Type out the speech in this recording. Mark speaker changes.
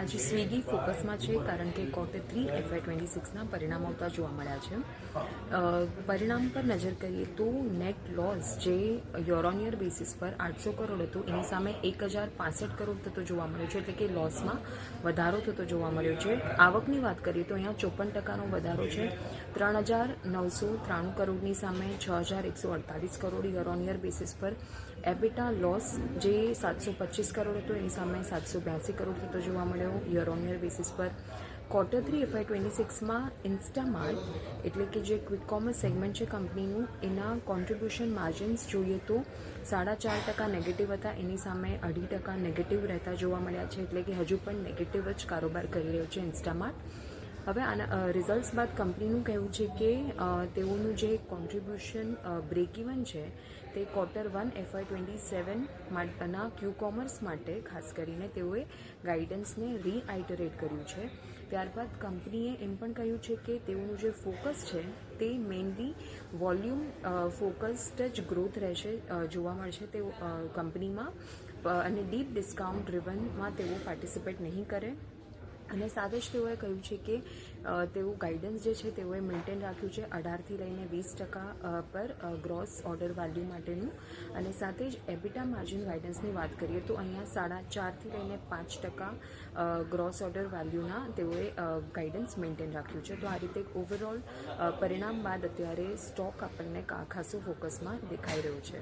Speaker 1: આજે સ્વિગી ફોકસમાં છે કારણ કે Q3 FY26ના પરિણામ આવતા જોવા મળ્યા છે। પરિણામ પર નજર કરીએ તો નેટ લોસ જે યર ઓન યર બેસિસ પર 800 કરોડ હતું એની સામે 1065 કરોડ થતો જોવા મળ્યો છે, એટલે કે લોસમાં વધારો થતો જોવા મળ્યો છે। આવકની વાત કરીએ તો અહીંયા 54%નો વધારો છે, 3993 કરોડની સામે 6148 crore year on year basis પર। એબિટા લોસ જે 725 કરોડ હતો એની સામે 782 કરોડ થતો જોવા મળ્યો યર ઓન યર બેસિસ પર। Q3 FY26માં ઇન્સ્ટામાર્ટ એટલે કે જે ક્વિક કોમર્સ સેગમેન્ટ છે કંપનીનું, એના કોન્ટ્રીબ્યુશન માર્જિન્સ જોઈએ તો 4.5% નેગેટિવ હતા, એની સામે 2.5% નેગેટિવ રહેતા જોવા મળ્યા છે, એટલે કે હજુ પણ નેગેટિવ જ કારોબાર કરી રહ્યો છે ઇન્સ્ટામાર્ટ। હવે આના રિઝલ્ટ્સ બાદ કંપનીનું કહેવું છે કે તેઓનું જે કોન્ટ્રીબ્યુશન બ્રેક ઇવન છે તે Q1 FY27 માટેના ક્યુ કોમર્સ માટે ખાસ કરીને તેઓએ ગાઈડન્સને રીઆઇટરેટ કર્યું છે। ત્યારબાદ કંપનીએ એમ પણ કહ્યું છે કે તેઓનું જે ફોકસ છે તે મેઇનલી વોલ્યુમ ફોકસ્ડ જ ગ્રોથ રહેશે જોવા મળશે તેઓ કંપનીમાં અને ડીપ ડિસ્કાઉન્ટ ડ્રિવનમાં તેઓ પાર્ટિસિપેટ નહીં કરે। અને સાથે જ તેઓએ કહ્યું છે કે તેઓ ગાઈડન્સ જે છે તેઓએ મેન્ટેન રાખ્યું છે 18થી લઈને 20% પર ગ્રોસ ઓર્ડર વેલ્યુ માટેનું, અને સાથે જ એબિટા માર્જિન ગાઈડન્સની વાત કરીએ તો અહીંયા 4.5થી લઈને 5% ગ્રોસ ઓર્ડર વેલ્યુના તેઓએ ગાઈડન્સ મેન્ટેન રાખ્યું છે। તો આ રીતે ઓવરઓલ પરિણામ બાદ અત્યારે સ્ટોક આપણને ખાસો ફોકસમાં દેખાઈ રહ્યો છે।